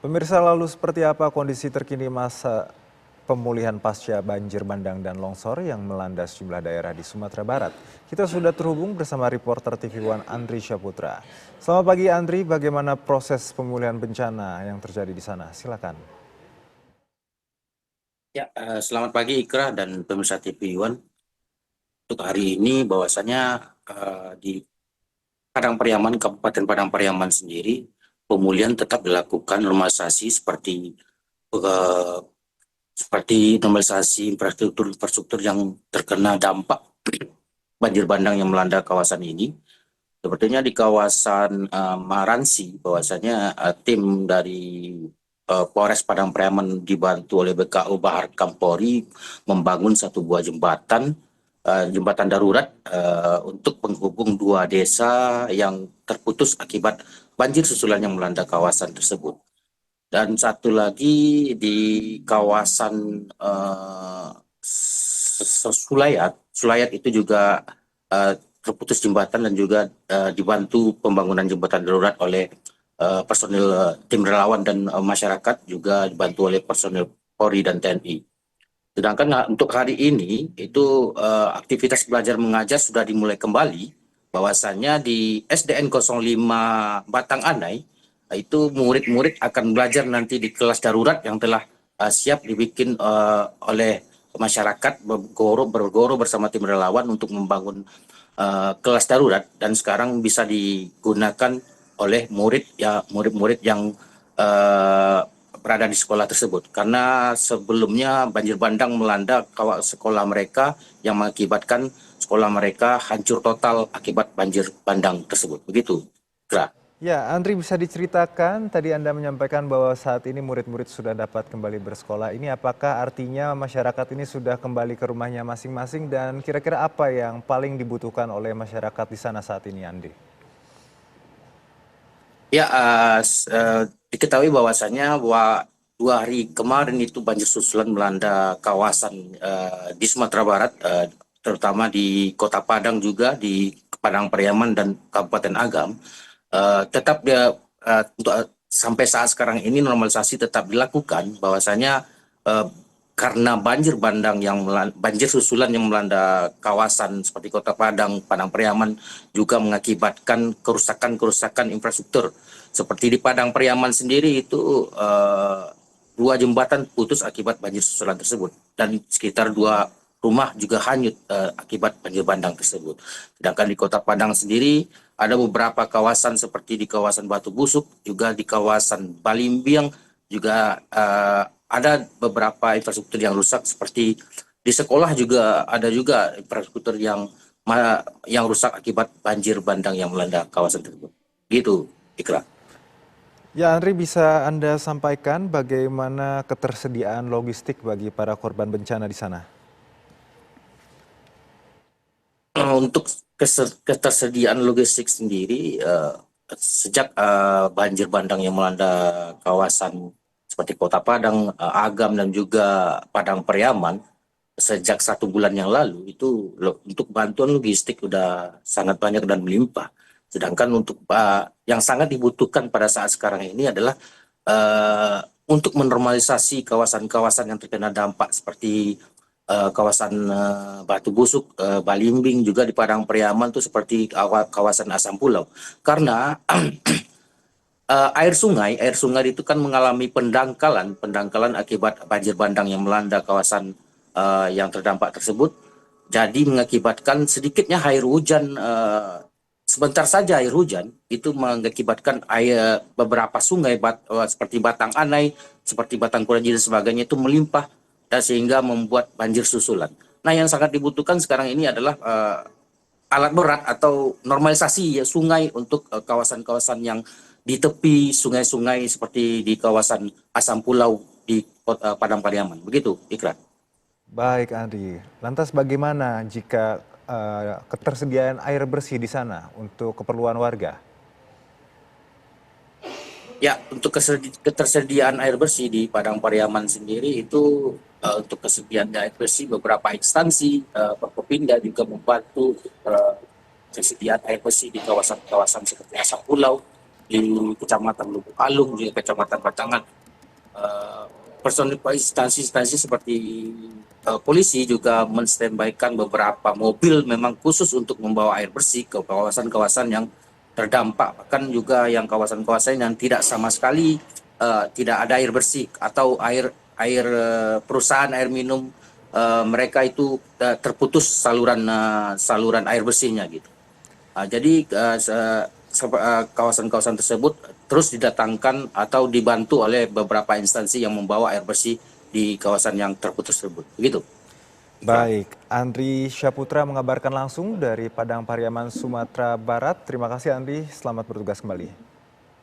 Pemirsa, lalu seperti apa kondisi terkini masa pemulihan pasca banjir bandang dan longsor yang melanda sejumlah daerah di Sumatera Barat? Kita sudah terhubung bersama reporter TV One Andri Syaputra. Selamat pagi Andri, bagaimana proses pemulihan bencana yang terjadi di sana? Silakan. Ya, selamat pagi Ikra dan pemirsa TV One. Untuk hari ini bahwasanya di Padang Pariaman, Kabupaten Padang Pariaman sendiri, pemulihan tetap dilakukan normalisasi eh, seperti normalisasi infrastruktur yang terkena dampak banjir bandang yang melanda kawasan ini. Sepertinya di kawasan Maransi, bahwasanya tim dari Polres Padang Pariaman dibantu oleh BKU Bahar Kampori membangun satu buah jembatan darurat untuk penghubung dua desa yang terputus akibat banjir susulan yang melanda kawasan tersebut. Dan satu lagi di kawasan Sulayat, Sulayat itu juga terputus jembatan dan juga dibantu pembangunan jembatan darurat oleh personil tim relawan dan masyarakat, juga dibantu oleh personil Polri dan TNI. Sedangkan untuk hari ini itu aktivitas belajar mengajar sudah dimulai kembali, bahwasannya di SDN 05 Batang Anai itu murid-murid akan belajar nanti di kelas darurat yang telah siap dibikin oleh masyarakat, bergoro bersama tim relawan untuk membangun kelas darurat, dan sekarang bisa digunakan oleh murid-murid yang uh, berada di sekolah tersebut, karena sebelumnya banjir bandang melanda sekolah mereka yang mengakibatkan sekolah mereka hancur total akibat banjir bandang tersebut. Begitu, Kira. Ya, Andri, bisa diceritakan tadi Anda menyampaikan bahwa saat ini murid-murid sudah dapat kembali bersekolah. Ini apakah artinya masyarakat ini sudah kembali ke rumahnya masing-masing dan kira-kira apa yang paling dibutuhkan oleh masyarakat di sana saat ini, Andri? Ya, diketahui bahwasannya 2 hari kemarin itu banjir susulan melanda kawasan di Sumatera Barat, terutama di Kota Padang, juga di Padang Pariaman dan Kabupaten Agam. Tetap dia untuk sampai saat sekarang ini normalisasi tetap dilakukan, bahwasanya uh, karena banjir susulan yang melanda kawasan seperti Kota Padang, Padang Pariaman, juga mengakibatkan kerusakan infrastruktur. Seperti di Padang Pariaman sendiri itu 2 jembatan putus akibat banjir susulan tersebut, dan sekitar 2 rumah juga hanyut akibat banjir bandang tersebut. Sedangkan di Kota Padang sendiri ada beberapa kawasan seperti di kawasan Batu Busuk, juga di kawasan Balimbiang, juga ada beberapa infrastruktur yang rusak, seperti di sekolah juga ada juga infrastruktur yang rusak akibat banjir bandang yang melanda kawasan tersebut. Gitu, Ikra. Ya, Andri, bisa Anda sampaikan bagaimana ketersediaan logistik bagi para korban bencana di sana? Untuk ketersediaan logistik sendiri, sejak banjir bandang yang melanda kawasan seperti Kota Padang, Agam, dan juga Padang Pariaman sejak 1 bulan yang lalu, itu untuk bantuan logistik sudah sangat banyak dan melimpah. Sedangkan untuk yang sangat dibutuhkan pada saat sekarang ini adalah uh, untuk menormalisasi kawasan-kawasan yang terkena dampak seperti kawasan Batu Busuk, Balimbing, juga di Padang Pariaman itu seperti kawasan Asam Pulau. Karena air sungai itu kan mengalami pendangkalan akibat banjir bandang yang melanda kawasan yang terdampak tersebut. Jadi mengakibatkan sedikitnya air hujan, sebentar saja air hujan itu mengakibatkan air beberapa sungai seperti Batang Anai, seperti Batang Kuraji dan sebagainya itu melimpah, dan sehingga membuat banjir susulan. Nah, yang sangat dibutuhkan sekarang ini adalah alat berat atau normalisasi ya sungai untuk kawasan-kawasan yang di tepi sungai-sungai seperti di kawasan Asam Pulau di Padang Pariaman. Begitu, Ikra. Baik, Andri. Lantas bagaimana jika ketersediaan air bersih di sana untuk keperluan warga? Ya, untuk ketersediaan air bersih di Padang Pariaman sendiri itu, untuk kesediaan air bersih, beberapa instansi, Forkopimda juga membantu kesediaan air bersih di kawasan-kawasan seperti Asam Pulau. di Kecamatan Lubuk Alung, di Kecamatan Batangan. Eh, Personil instansi-instansi seperti polisi juga menstandbykan beberapa mobil memang khusus untuk membawa air bersih ke kawasan-kawasan yang terdampak, bahkan juga yang kawasan-kawasan yang tidak sama sekali tidak ada air bersih atau air air perusahaan air minum mereka itu terputus saluran air bersihnya gitu. Jadi kawasan-kawasan tersebut terus didatangkan atau dibantu oleh beberapa instansi yang membawa air bersih di kawasan yang terputus tersebut. Begitu. Ikram. Baik, Andri Syaputra mengabarkan langsung dari Padang Pariaman, Sumatera Barat. Terima kasih Andri, selamat bertugas kembali.